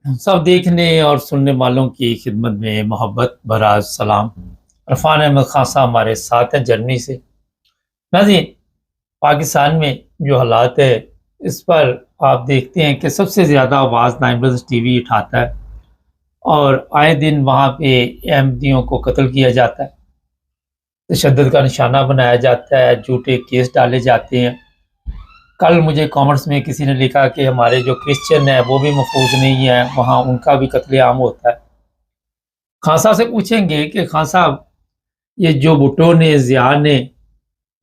सब देखने और सुनने वालों की खिदमत में मोहब्बत भरा सलाम। इरफान अहमद खान साहब हमारे साथ हैं जर्मनी से। नाज़रीन, पाकिस्तान में जो हालात है इस पर आप देखते हैं कि सबसे ज़्यादा आवाज़ 9 टीवी उठाता है और आए दिन वहाँ पे अहमदियों को कत्ल किया जाता है, तशद्दुद का निशाना बनाया जाता है, झूठे केस डाले जाते हैं। कल मुझे कॉमेंट्स में किसी ने लिखा कि हमारे जो क्रिश्चियन है वो भी महफूज नहीं है, वहाँ उनका भी कत्लेआम होता है। खान साहब से पूछेंगे कि खान साहब, ये जो भुट्टो ने, ज़िया ने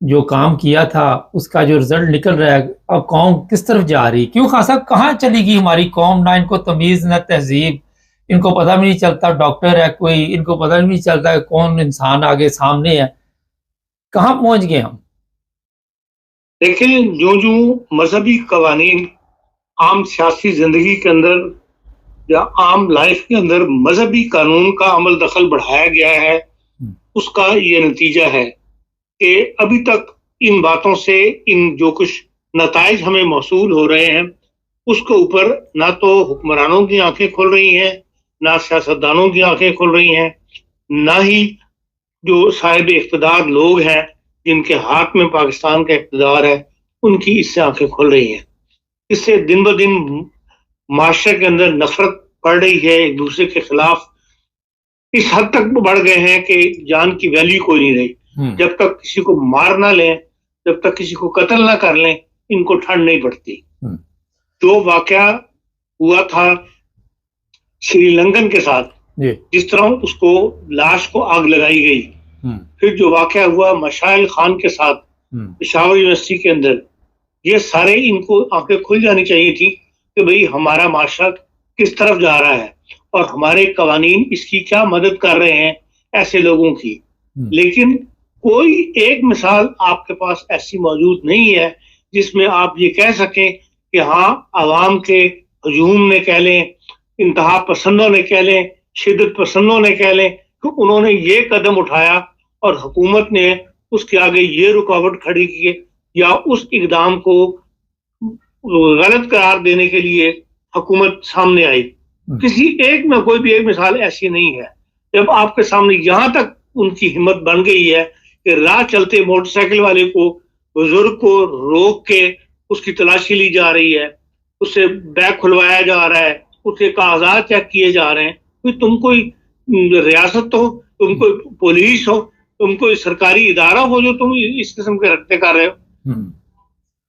जो काम किया था उसका जो रिजल्ट निकल रहा है, अब कौम किस तरफ जा रही? क्यों खान साहब, कहाँ चली गई हमारी कौम? ना इनको तमीज़ ना तहजीब, इनको पता भी नहीं चलता डॉक्टर है कोई, इनको पता भी नहीं चलता कि कौन इंसान आगे सामने है। कहाँ पहुंच गए हम? देखें, जो जो मजहबी कवानीन आम सियासी जिंदगी के अंदर या आम लाइफ के अंदर मजहबी कानून का अमल दखल बढ़ाया गया है, उसका ये नतीजा है कि अभी तक इन बातों से इन जो कुछ नताइज हमें मौसूल हो रहे हैं उसके ऊपर ना तो हुक्मरानों की आंखें खुल रही हैं, ना सियासतदानों की आंखें खुल रही हैं, ना ही जो साहिब इख्तिदार लोग हैं जिनके हाथ में पाकिस्तान का इख्तिदार है उनकी इससे आंखें खुल रही हैं। इससे दिन ब दिन माशरे के अंदर नफरत बढ़ रही है, एक दूसरे के खिलाफ इस हद तक बढ़ गए हैं कि जान की वैल्यू कोई नहीं रही। जब तक किसी को मार ना लें, जब तक किसी को कत्ल ना कर लें, इनको ठंड नहीं पड़ती। जो वाकया हुआ था श्रीलंकन के साथ, जिस तरह उसको लाश को आग लगाई गई, फिर जो वाकया हुआ मशाइल खान के साथ पेशावर यूनिवर्सिटी के अंदर, ये सारे इनको आंखें खुल जानी चाहिए थी कि भाई हमारा माशरा किस तरफ जा रहा है और हमारे कवानीन इसकी क्या मदद कर रहे हैं ऐसे लोगों की। लेकिन कोई एक मिसाल आपके पास ऐसी मौजूद नहीं है जिसमें आप ये कह सकें कि हाँ, अवाम के हजूम ने कह लें, इंतहा पसंदों ने कह लें, शिद्दत पसंदों ने कह लें कि उन्होंने ये कदम उठाया और हुकूमत ने उसके आगे ये रुकावट खड़ी की या उस इकदाम को गलत करार देने के लिए हुकूमत सामने आई। किसी एक में कोई भी एक मिसाल ऐसी नहीं है। जब आपके सामने यहाँ तक उनकी हिम्मत बन गई है कि राह चलते मोटरसाइकिल वाले को, बुजुर्ग को रोक के उसकी तलाशी ली जा रही है, उससे बैग खुलवाया जा रहा है, उसके कागजात चेक किए जा रहे हैं। तो तुम कोई रियासत हो, तुम कोई पुलिस हो, तुम कोई सरकारी इदारा हो जो तुम इस किस्म के रखते कर रहे हो।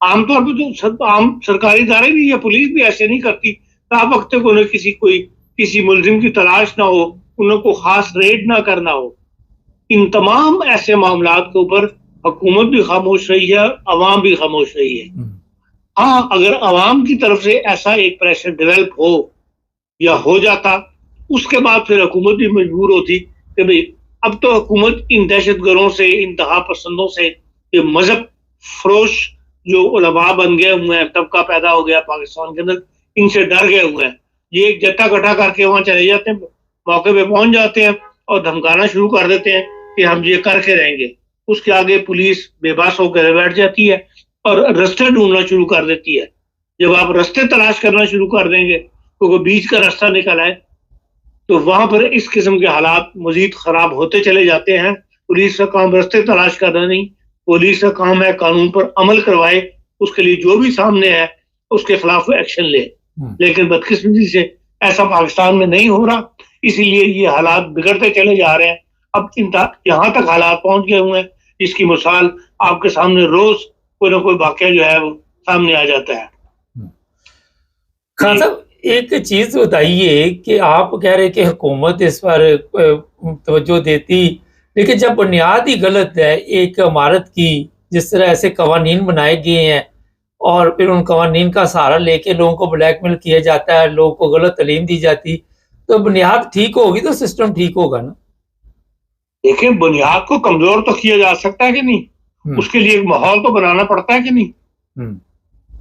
आमतौर पर तो आम सरकारी इदारे भी या पुलिस भी ऐसे नहीं करती। वक्त तक उन्हें किसी मुलजिम की तलाश ना हो, उन्हें को खास रेड ना करना हो। इन तमाम ऐसे मामलात के ऊपर हुकूमत भी खामोश रही है, अवाम भी खामोश रही है। हाँ, अगर अवाम की तरफ से ऐसा एक प्रेशर डेवलप हो या हो जाता, उसके बाद फिर हुकूमत भी मजबूर होती कि भाई अब तो हुकूमत इन दहशतगर्दों से, इंतहा पसंदों से, ये मजहब फरोश जो उलमा बन गए हुए हैं, तबका पैदा हो गया पाकिस्तान के अंदर, इनसे डर गए हुए हैं। ये एक जत्था इकट्ठा करके वहां चले जाते हैं, मौके पे पहुंच जाते हैं और धमकाना शुरू कर देते हैं कि हम ये करके रहेंगे। उसके आगे पुलिस बेबस होकर बैठ जाती है और रास्ते ढूंढना शुरू कर देती है। जब आप रास्ते तलाश करना शुरू कर देंगे तो कोई बीच का रास्ता निकल आए तो वहां पर इस किस्म के हालात मजीद खराब होते चले जाते हैं। पुलिस का काम रास्ते तलाश करना नहीं, पुलिस का काम है कानून पर अमल करवाए, उसके लिए जो भी सामने है उसके खिलाफ एक्शन ले। लेकिन बदकिस्मती से ऐसा पाकिस्तान में नहीं हो रहा, इसीलिए ये हालात बिगड़ते चले जा रहे हैं। अब यहाँ तक हालात पहुंच गए हुए हैं जिसकी मिसाल आपके सामने रोज कोई ना कोई वाकया जो है वो सामने आ जाता है। खान साहब, एक चीज बताइए कि आप कह रहे कि हुकूमत इस पर तवज्जो देती, लेकिन जब बुनियाद ही गलत है एक इमारत की, जिस तरह ऐसे कवानीन बनाए गए हैं और फिर उन कवानीन का सहारा लेके लोगों को ब्लैकमेल किया जाता है, लोगों को गलत तालीम दी जाती, तो बुनियाद ठीक होगी तो सिस्टम ठीक होगा ना। देखिए, बुनियाद को कमजोर तो किया जा सकता है कि नहीं, उसके लिए एक माहौल तो बनाना पड़ता है कि नहीं।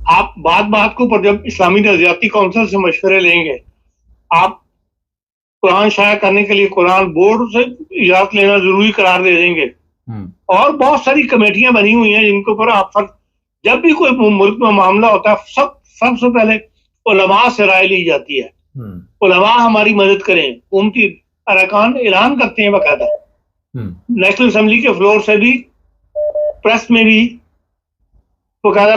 आप बात को पर जब इस्लामी नजरियाती काउंसिल से मशवरे लेंगे, आप कुरान शाया करने के लिए कुरान बोर्ड से इजाजत लेना जरूरी करार दे देंगे और बहुत सारी कमेटियां बनी हुई हैं जिनके ऊपर आप जब भी कोई मुल्क में मामला होता है सबसे पहले उलमा से राय ली जाती है। उलमा हमारी मदद करें, हुकूमती अरकान ऐलान करते हैं बाकायदा, नेशनल असम्बली के फ्लोर से भी, प्रेस में भी बाकायदा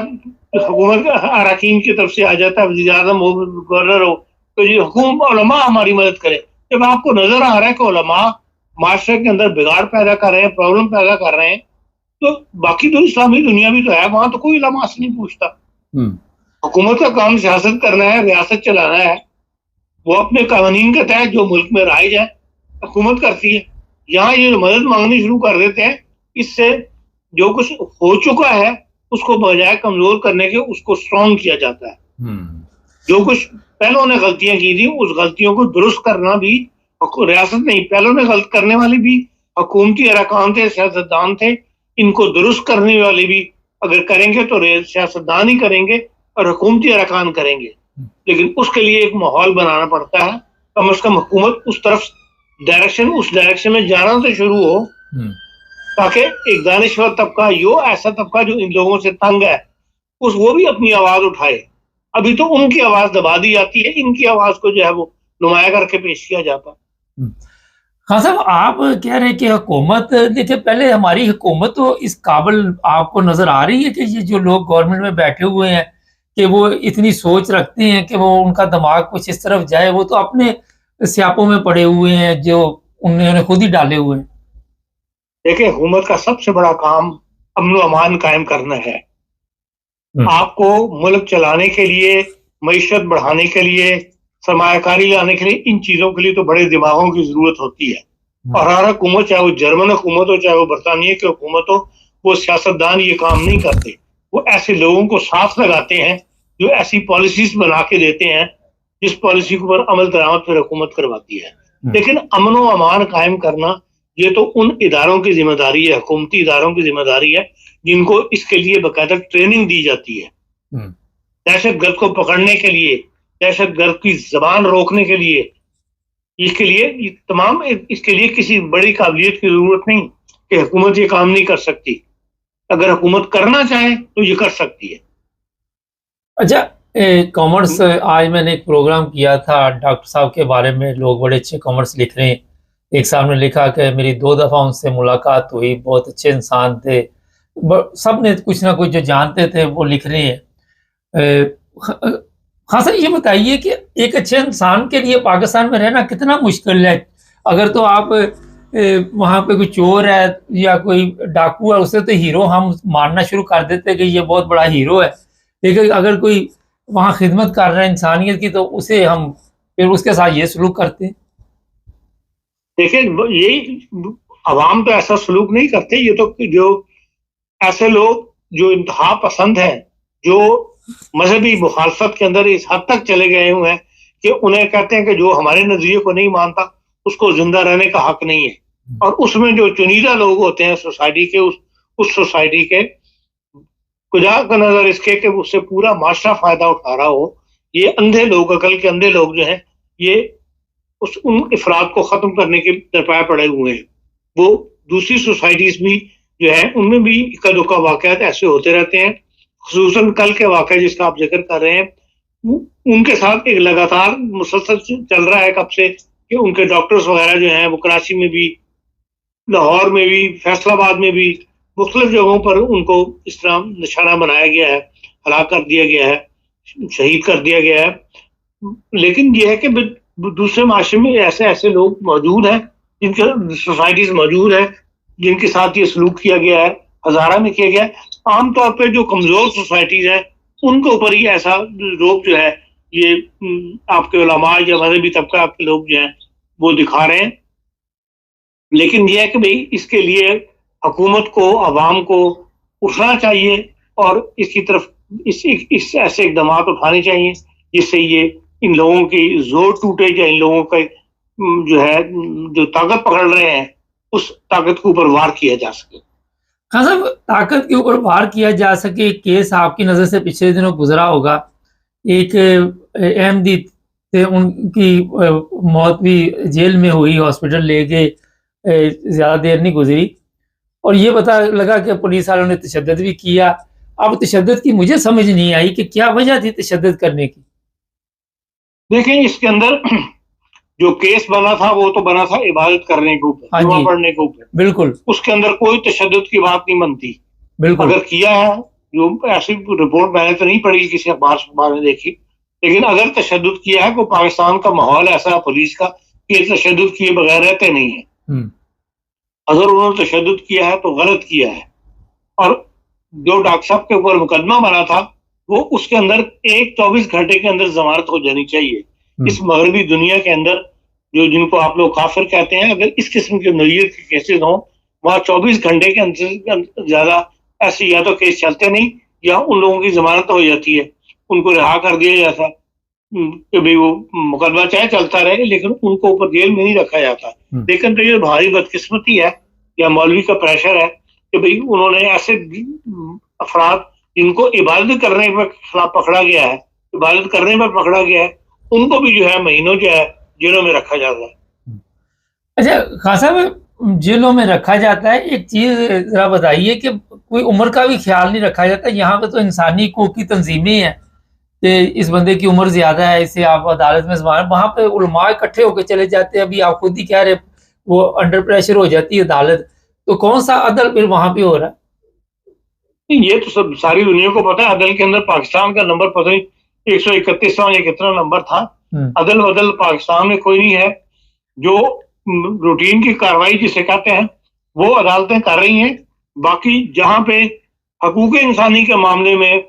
हुकूमत अरकान की तरफ से आ जाता है, वज़ीर आज़म हो, गवर्नर हो, तो ये उलमा हमारी मदद करें। जब आपको नजर आ रहा है कि उलमा माशरे के अंदर बिगाड़ पैदा कर रहे हैं, प्रॉब्लम पैदा कर रहे हैं, तो बाकी तो इस्लामी दुनिया भी तो है, वहां तो कोई उलमा से नहीं पूछता। हुकूमत का काम सियासत करना है, रियासत चलाना है, वो अपने कानून के तहत जो मुल्क में राइज है हुकूमत करती है। यहाँ ये मदद मांगनी शुरू कर देते हैं, इससे जो कुछ हो चुका है उसको बजाय कमजोर करने के उसको स्ट्रॉन्ग किया जाता है। जो कुछ पहलों ने गलतियां की थी उस गलतियों को दुरुस्त करना भी रियासत नहीं, पहलों ने गलत करने वाले भी हुकूमती अरकान थे, सियासतदान थे, इनको दुरुस्त करने वाले भी अगर करेंगे तो सियासतदान ही करेंगे और हुकूमती अरकान करेंगे। लेकिन उसके लिए एक माहौल बनाना पड़ता है, कम से कम हुकूमत उस डायरेक्शन में जाना तो शुरू हो, ताकि एक दानिश्वर तबका, यो ऐसा तबका जो इन लोगों से तंग है, वो भी अपनी आवाज उठाए। अभी तो उनकी आवाज दबा दी जाती है, इनकी आवाज को जो है वो नुमाया करके पेश किया जाता है। हाँ साहब, आप कह रहे हैं कि हुकूमत, देखिए पहले हमारी हुकूमत तो इस काबिल आपको नजर आ रही है कि ये जो लोग गवर्नमेंट में बैठे हुए हैं कि वो इतनी सोच रखते हैं कि वो उनका दिमाग कुछ इस तरफ जाए? वो तो अपने स्यापों में पड़े हुए हैं जो उन्होंने खुद ही डाले हुए हैं। देखिए, हुकूमत का सबसे बड़ा काम अमन व अमान कायम करना है। आपको मुल्क चलाने के लिए, मईशत बढ़ाने के लिए, सरमायाकारी लाने के लिए, इन चीजों के लिए तो बड़े दिमागों की जरूरत होती है। और हर हुकूमत, चाहे वो जर्मन हुकूमत हो, चाहे वो बरतानिया की हुकूमत हो, वो सियासतदान ये काम नहीं करते। वो ऐसे लोगों को साथ लगाते हैं जो ऐसी पॉलिसीज बना के देते हैं जिस पॉलिसी के ऊपर अमल दरामद फिर हुकूमत करवाती है। लेकिन अमन व अमान कायम करना ये तो उन इदारों की जिम्मेदारी है, हुकूमती इदारों की जिम्मेदारी है, जिनको इसके लिए बाकायदा ट्रेनिंग दी जाती है। दहशतगर्द को पकड़ने के लिए, दहशतगर्द की जबान रोकने के लिए, इसके लिए किसी बड़ी काबिलियत की जरूरत नहीं कि हुकूमत ये काम नहीं कर सकती। अगर हुकूमत करना चाहे तो ये कर सकती है। अच्छा, कॉमर्स, आज मैंने एक प्रोग्राम किया था डॉक्टर साहब के बारे में, लोग बड़े अच्छे कॉमर्स लिख रहे हैं। एक साहब ने लिखा कि मेरी 2 दफ़ा उनसे मुलाकात हुई, बहुत अच्छे इंसान थे, सब ने कुछ ना कुछ जो जानते थे वो लिख रहे हैं। हाँ सर, ये बताइए कि एक अच्छे इंसान के लिए पाकिस्तान में रहना कितना मुश्किल है? अगर तो आप वहाँ पे कोई चोर है या कोई डाकू है, उसे तो हीरो हम मानना शुरू कर देते हैं कि ये बहुत बड़ा हीरो है। लेकिन अगर कोई वहाँ खिदमत कर रहा है इंसानियत की, तो उसे हम फिर उसके साथ ये सलूक करते हैं। देखिए, यही अवाम तो ऐसा सलूक नहीं करते। ये तो जो ऐसे लोग जो इंतहा पसंद हैं, जो मजहबी मुखालफत के अंदर इस हद तक चले गए हुए हैं कि उन्हें कहते हैं कि जो हमारे नजरिए को नहीं मानता उसको जिंदा रहने का हक नहीं है। और उसमें जो चुनिंदा लोग होते हैं सोसाइटी के, उस सोसाइटी के, खुदा का नजर इसके कि उससे पूरा माशरा फायदा उठा रहा हो, ये अंधे लोग, अकल के अंधे लोग जो हैं, ये उन अफराद को खत्म करने के तरपाए पड़े हुए हैं। वो दूसरी सोसाइटीज भी जो है उनमें भी इक्का दुक्का वाकयात ऐसे होते रहते हैं। खुसूसन कल के वाकया जिसका आप जिक्र कर रहे हैं, उनके साथ एक लगातार मुसलसल चल रहा है कब से कि उनके डॉक्टर्स वगैरह जो हैं वो कराची में भी, लाहौर में भी, फैसलाबाद में भी, मुख्तलिफ जगहों पर उनको इस तरह निशाना बनाया गया है, हलाक कर दिया गया है, शहीद कर दिया गया है। लेकिन यह है कि दूसरे माशरे में ऐसे लोग मौजूद हैं, जिनके सोसाइटीज मौजूद है, जिनके साथ ये सलूक किया गया है, हजारा में किया गया है। आमतौर पर जो कमजोर सोसाइटीज हैं उनके ऊपर ही ऐसा लोग जो है, ये आपके उलमा या मजहबी तबका के लोग जो हैं वो दिखा रहे हैं। लेकिन यह है कि भाई इसके लिए हुकूमत को, अवाम को उठना चाहिए और इसकी तरफ इस ऐसे इकदाम उठाने चाहिए जिससे ये इन लोगों की जोर टूटे, या इन लोगों का जो है जो ताकत पकड़ रहे हैं उस ताकत के ऊपर वार किया जा सके। हाँ साहब, ताकत के ऊपर वार किया जा सके। केस आपकी नज़र से पिछले दिनों गुजरा होगा, एक अहमदी थे, उनकी मौत भी जेल में हुई, हॉस्पिटल ले गए, ज़्यादा देर नहीं गुजरी और ये पता लगा कि पुलिस वालों ने तशद्दुद भी किया। अब तशद्दुद की मुझे समझ नहीं आई कि क्या वजह थी तशद्दुद करने की। देखें इसके अंदर जो केस बना था वो तो बना था इबादत करने के ऊपर, हाँ दुआ जी, पढ़ने के ऊपर, बिल्कुल उसके अंदर कोई तशद्दुद की बात नहीं बनती। बिल्कुल। अगर किया है, जो ऐसी रिपोर्ट मैंने तो नहीं पढ़ी, किसी अखबार में देखी, लेकिन अगर तशद्दुद किया है तो पाकिस्तान का माहौल ऐसा है पुलिस का कि ये तशद्दुद किए बगैर रहते नहीं है। अगर उन्होंने तशद्दुद किया है तो गलत किया है। और जो डॉक्टर साहब के ऊपर मुकदमा बना था वो उसके अंदर 24 घंटे के अंदर जमानत हो जानी चाहिए। इस मगरबी दुनिया के अंदर जो जिनको आप लोग काफिर कहते हैं, अगर इस किस्म के नोयत के केसेस हों, वहाँ 24 घंटे के अंदर ज्यादा ऐसे या तो केस चलते नहीं या उन लोगों की जमानत हो जाती है, उनको रिहा कर दिया जाता कि भाई वो मुकदमा चाहे चलता रहे लेकिन उनको ऊपर जेल में नहीं रखा जाता। लेकिन तो ये भारी बदकिस्मती है या मौलवी का प्रेशर है कि भाई उन्होंने ऐसे अफराद जिनको इबादत करने पर खिलाफ पकड़ा गया है, इबादत करने पर पकड़ा गया है, उनको भी जो है महीनों जो है जेलों में रखा जाता है। अच्छा खान साहब, जेलों में रखा जाता है, एक चीज जरा बताइए कि कोई उम्र का भी ख्याल नहीं रखा जाता। यहाँ पे तो इंसानी हकूक की तंजीमें हैं कि इस बंदे की उम्र ज्यादा है, इसे आप अदालत में जमान, वहां पे उलमा इकट्ठे होकर चले जाते हैं। अभी आप खुद ही कह रहे, वो अंडर प्रेशर हो जाती है अदालत, तो कौन सा अदल फिर वहां पे हो रहा है? ये तो सब सारी दुनिया को पता है। अदल के अंदर पाकिस्तान का नंबर पता नहीं 131वां या कितना नंबर था। अदल बदल पाकिस्तान में कोई नहीं है। जो रूटीन की कार्रवाई जिसे कहते हैं वो अदालतें कर रही हैं। बाकी जहां पे हकूक इंसानी के मामले में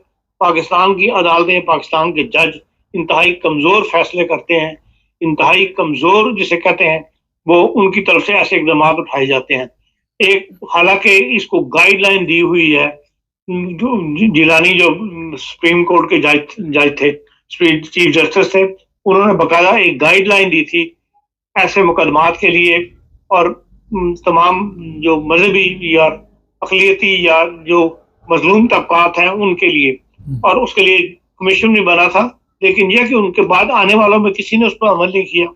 पाकिस्तान की अदालतें, पाकिस्तान के जज इंतहाई कमजोर फैसले करते हैं, इंतहाई कमजोर जिसे कहते हैं, वो उनकी तरफ से ऐसे इकदाम उठाए जाते हैं। एक हालांकि इसको गाइडलाइन दी हुई है, जो जिलानी जो सुप्रीम कोर्ट के जज थे, चीफ जस्टिस थे, उन्होंने बकायदा एक गाइडलाइन दी थी ऐसे मुकदमात के लिए और तमाम जो मजहबी या अकलियती या जो मजलूम तबकात हैं उनके लिए, और उसके लिए कमीशन भी बना था। लेकिन यह कि उनके बाद आने वालों में किसी ने उस पर अमल नहीं किया।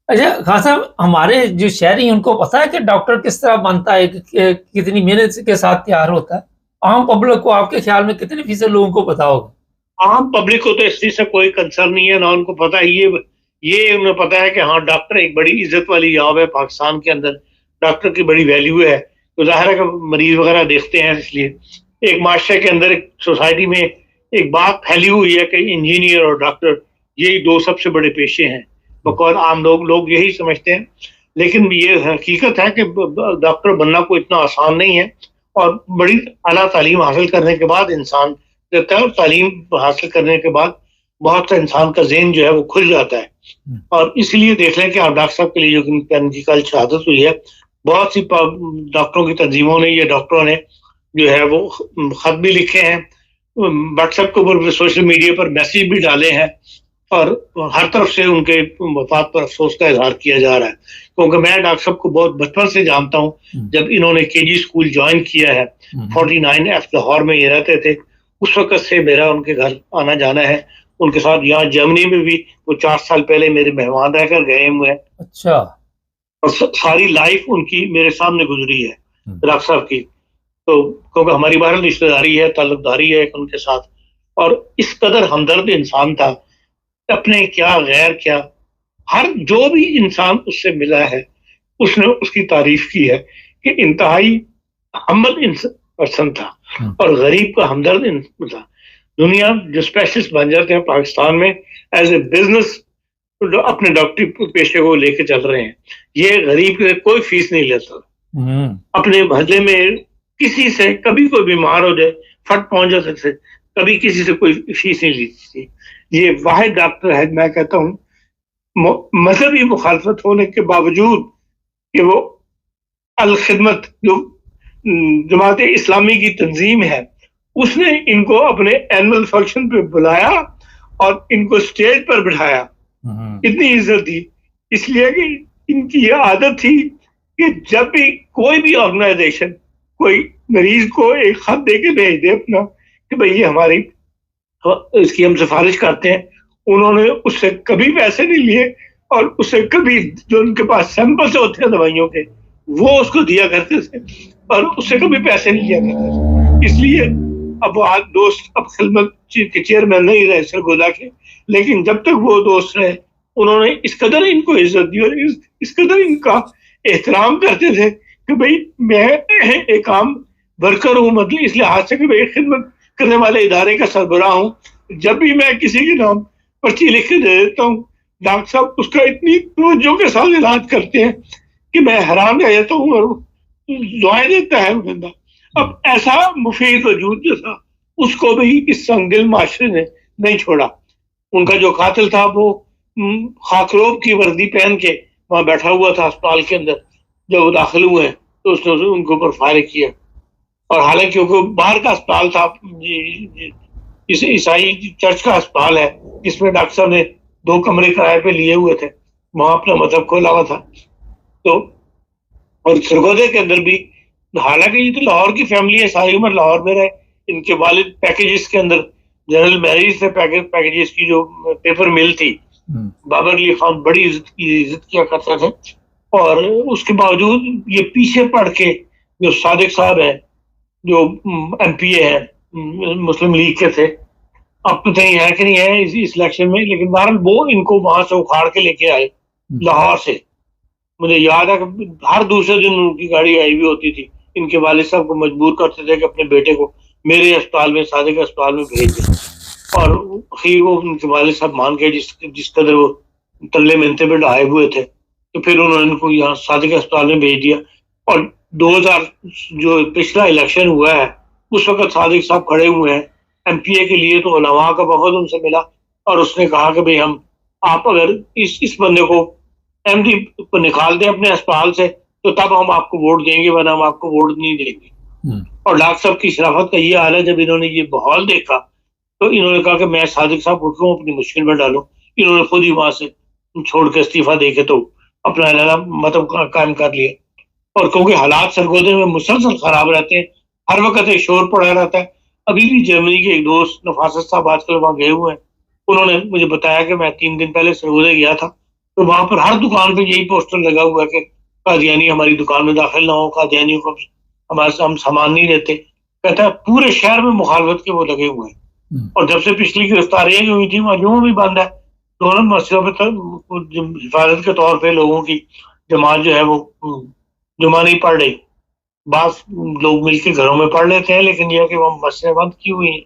अच्छा खान साहब, हमारे जो शहरी हैं उनको पता है कि डॉक्टर किस तरह बनता है, कितनी मेहनत के साथ तैयार होता है? आम पब्लिक को आपके ख्याल में कितने फीसद लोगों को पता होगा? आम पब्लिक को तो इस चीज से कोई कंसर्न नहीं है, ना उनको पता है। ये उन्हें पता है कि हाँ डॉक्टर एक बड़ी इज्जत वाली जॉब है पाकिस्तान के अंदर, डॉक्टर की बड़ी वैल्यू है। तो जाहिर है कि मरीज वगैरह देखते हैं। इसलिए एक माशरे के अंदर, एक सोसाइटी में एक बात फैली हुई है कि इंजीनियर और डॉक्टर यही दो सबसे बड़े पेशे हैं। बकौल आम लोग यही समझते हैं, लेकिन ये हकीकत है कि डॉक्टर बनना कोई इतना आसान नहीं है और बड़ी आला तालीम हासिल करने के बाद इंसान देता है, और तालीम हासिल करने के बाद बहुत सा इंसान का ज़हन जो है वो खुल जाता है। और इसलिए देख लें कि आप डॉक्टर साहब के लिए जो कल शहादत हुई है, बहुत सी डॉक्टरों की तंजीमों ने, ये डॉक्टरों ने जो है वो खत भी लिखे हैं, व्हाट्सएप के ऊपर, सोशल मीडिया पर मैसेज भी डाले हैं, और हर तरफ से उनके वफात पर अफसोस का इजहार किया जा रहा है। क्योंकि मैं डॉक्टर साहब को बहुत बचपन से जानता हूँ। जब इन्होंने केजी स्कूल ज्वाइन किया है 49F लाहौर में ये रहते थे, उस वक्त से मेरा उनके घर आना जाना है। उनके साथ यहाँ जर्मनी में भी वो 4 साल पहले मेरे मेहमान रहकर गए हुए हैं। अच्छा। और सारी लाइफ उनकी मेरे सामने गुजरी है डॉक्टर साहब की। तो क्योंकि हमारी बहरहाल रिश्तेदारी है, ताल्लुकदारी है उनके साथ, और इस कदर हमदर्द इंसान था, अपने क्या गैर क्या, हर जो भी इंसान उससे मिला है उसने उसकी तारीफ की है कि इंतहाई हमद पर्सन था और गरीब का हमदर्द इंसान था। दुनिया जो स्पेशलिस्ट बन जाते हैं पाकिस्तान में एज ए बिजनेस, जो अपने डॉक्टरी पेशे को लेके चल रहे हैं, ये गरीब के कोई फीस नहीं लेता। अपने महल्ले में किसी से कभी कोई बीमार हो जाए, फट पहुंच जा सकते, कभी किसी से कोई फीस नहीं ली थी। ये वाहिद डॉक्टर है, मैं कहता हूँ, मजहबी मुखालफत होने के बावजूद कि वो अल खिदमत जो जमात इस्लामी की तंजीम है, उसने इनको अपने एनुअल फंक्शन पे बुलाया और इनको स्टेज पर बिठाया। इतनी इज्जत दी, इसलिए कि इनकी ये आदत थी कि जब भी कोई भी ऑर्गेनाइजेशन कोई मरीज को एक खत दे के भेज दे अपना कि भाई ये हमारी इसकी हम सिफारिश करते हैं, उन्होंने उससे कभी पैसे नहीं लिए और उससे कभी जो उनके पास सैंपल्स होते हैं दवाइयों के वो उसको दिया करते थे और उससे कभी पैसे नहीं लिया करते। इसलिए اب وہ دوست اب خدمت کے چیئرمین نہیں رہے سرگودا کے، لیکن جب تک وہ دوست رہے انہوں نے اس قدر ان کو عزت دی اور اس قدر ان کا احترام کرتے تھے کہ بھئی میں ایک عام ورکر ہوں، مطلب اس لحاظ سے کہ بھئی خدمت کرنے والے ادارے کا سربراہ ہوں، جب بھی میں کسی کے نام پرچی لکھ کے دے دیتا ہوں ڈاکٹر صاحب اس کا اتنی توجہ کے ساتھ علاج کرتے ہیں کہ میں حیران رہ جاتا ہوں اور دعائیں دیتا ہے وہ بندہ۔ اب ایسا مفید وجود جو تھا اس کو بھی اس سنگ دل معاشرے نے نہیں چھوڑا۔ ان کا جو قاتل تھا وہ خاکروب کی وردی پہن کے وہاں بیٹھا ہوا تھا اسپتال کے اندر، جب وہ داخل ہوئے تو اس نے ان کے اوپر فائر کیا، اور حالانکہ وہ باہر کا اسپتال تھا، عیسائی چرچ کا اسپتال ہے جس میں ڈاکٹر صاحب نے 2 کمرے کرائے پہ لیے ہوئے تھے، وہاں اپنا مذہب کھولا ہوا تھا۔ تو اور سرگودے کے اندر بھی، حالانکہ یہ تو لاہور کی فیملی ہے، ساری عمر لاہور میں رہے، ان کے والد پیکیجز کے اندر جنرل میریج سے پیکیجز کی جو پیپر مل تھی، بابر علی خان بڑی عزت کیا کرتے تھے، اور اس کے باوجود یہ پیچھے پڑ کے جو صادق صاحب ہیں جو ایم پی اے ہیں مسلم لیگ کے تھے، اب پتہ نہیں ہے کہ نہیں ہے اس الیکشن میں، لیکن بہرحال وہ ان کو وہاں سے اکھاڑ کے لے کے آئے لاہور سے۔ مجھے یاد ہے کہ ہر دوسرے دن ان کی گاڑی آئی ہوئی ہوتی تھی، ان کے والد صاحب کو مجبور کرتے تھے کہ اپنے بیٹے کو میرے اسپتال میں، صادق اسپتال میں بھیج دیں، اور پھر وہ ان کے والد صاحب مان گئے جس قدر وہ تلے منتے پہ ڈھائے ہوئے تھے، تو پھر انہوں نے ان کو یہاں صادق اسپتال میں بھیج دیا۔ اور 2000 جو پچھلا الیکشن ہوا ہے اس وقت صادق صاحب کھڑے ہوئے ہیں ایم پی اے کے لیے، تو علماء کا وفد ان سے ملا اور اس نے کہا کہ بھئی آپ اگر اس بندے کو ایم ڈی کو نکال دیں اپنے اسپتال سے تو تب ہم آپ کو ووٹ دیں گے، ورنہ ہم آپ کو ووٹ نہیں دیں گے۔ اور ڈاکٹر صاحب کی شرافت کا یہ حال ہے، جب انہوں نے یہ ماحول دیکھا تو انہوں نے کہا کہ میں صادق صاحب کو کیوں اپنی مشکل میں ڈالوں، انہوں نے خود ہی وہاں سے چھوڑ کے استعفیٰ دے کے تو اپنا علیحدہ مطلب قائم کر لیا۔ اور کیونکہ حالات سرگودے میں مسلسل خراب رہتے ہیں، ہر وقت ایک شور پڑا رہتا ہے۔ ابھی بھی جرمنی کے ایک دوست نفاست صاحب آج کل وہاں گئے ہوئے ہیں، انہوں نے مجھے بتایا کہ میں 3 دن پہلے سرگودے گیا تھا تو وہاں پر ہر دکان پہ یہی پوسٹر لگا ہوا ہے کہ قادیانی ہماری دکان میں داخل نہ ہو، قادیانیوں کو ہم سامان نہیں دیتے۔ کہتا ہے پورے شہر میں مخالفت کے وہ لگے ہوئے ہیں، اور جب سے پچھلی گرفتاریاں جو ہوئی تھی وہاں جمعہ بھی بند ہے، دونوں مسجدوں پہ حفاظت کے طور پہ لوگوں کی جماعت جو ہے وہ جمعہ نہیں پڑھ رہی۔ بعض لوگ مل کے گھروں میں پڑھ لیتے ہیں، لیکن یہ کہ وہ مسجدیں بند کی ہوئی ہیں،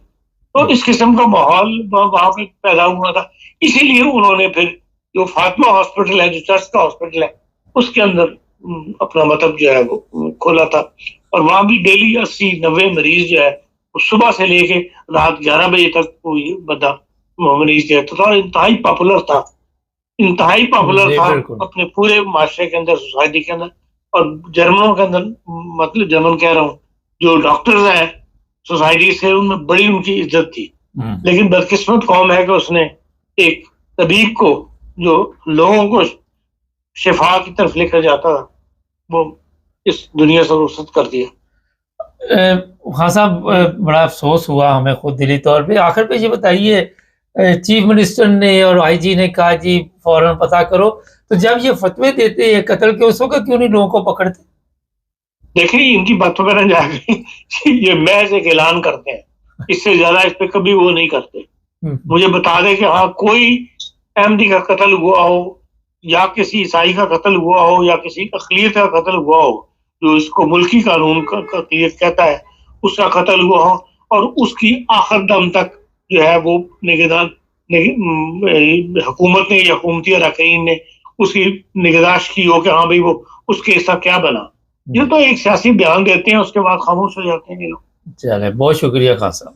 تو اس قسم کا ماحول وہاں پہ پیدا ہوا تھا۔ اسی لیے انہوں نے پھر جو فاطمہ ہاسپٹل ہے، جو چرچ کا ہاسپٹل ہے، اس کے اندر اپنا مطلب جو ہے وہ کھولا تھا، اور وہاں بھی ڈیلی 80-90 مریض جو ہے وہ صبح سے لے کے رات 11 بجے تک کوئی بندہ مریض جو ہے انتہائی پاپولر تھا اپنے پورے معاشرے کے اندر، سوسائٹی کے اندر۔ اور جرمنوں کے اندر، مطلب جرمن کہہ رہا ہوں، جو ڈاکٹرز ہیں سوسائٹی سے ان میں بڑی ان کی عزت تھی، لیکن بدقسمت قوم ہے کہ اس نے ایک طبیب کو جو لوگوں کو شفا کی طرف لے کر جاتا تھا وہ اس دنیا سے رخصت کر دیا۔ خان صاحب بڑا افسوس ہوا ہمیں خود دلی طور پہ۔ آخر پہ یہ بتائیے، چیف منسٹر نے اور آئی جی نے کہا جی فوراً پتہ کرو، تو جب یہ فتوے دیتے ہیں قتل کے اس وقت کیوں نہیں لوگوں کو پکڑتے؟ دیکھیں ان کی باتوں پہ نہ جا کے یہ محض ایک اعلان کرتے ہیں، اس سے زیادہ اس پہ کبھی وہ نہیں کرتے۔ مجھے بتا دیں کہ ہاں کوئی احمدی کا قتل ہوا ہو، یا کسی عیسائی کا قتل ہوا ہو، یا کسی اقلیت کا قتل ہوا ہو جو اس کو ملکی قانون کا اقلیت کہتا ہے، اس کا قتل ہوا ہو، اور اس کی آخر دم تک جو ہے وہ نگہدان حکومت نے یا حکومتی اراکین نے اس کی نگہداشت کی ہو کہ ہاں بھائی وہ اس کیس کا کیا بنا۔ یہ تو ایک سیاسی بیان دیتے ہیں، اس کے بعد خاموش ہو جاتے ہیں یہ لوگ۔ چلے، بہت شکریہ خان صاحب۔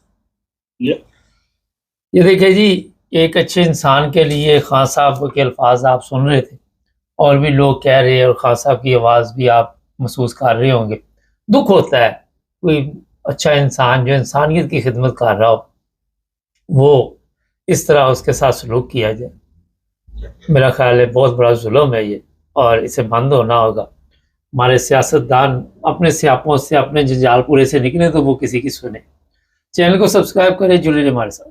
یہ دیکھیں جی، ایک اچھے انسان کے لیے خان صاحب کے الفاظ آپ سن رہے تھے، اور بھی لوگ کہہ رہے ہیں، اور خان صاحب کی آواز بھی آپ محسوس کر رہے ہوں گے۔ دکھ ہوتا ہے کوئی اچھا انسان جو انسانیت کی خدمت کر رہا ہو، وہ اس طرح اس کے ساتھ سلوک کیا جائے۔ میرا خیال ہے بہت بڑا ظلم ہے یہ، اور اسے بند ہونا ہوگا۔ ہمارے سیاستدان اپنے سیاپوں سے، اپنے جنجال پورے سے نکلیں تو وہ کسی کی سنیں۔ چینل کو سبسکرائب کریں، جڑے رہیں ہمارے ساتھ۔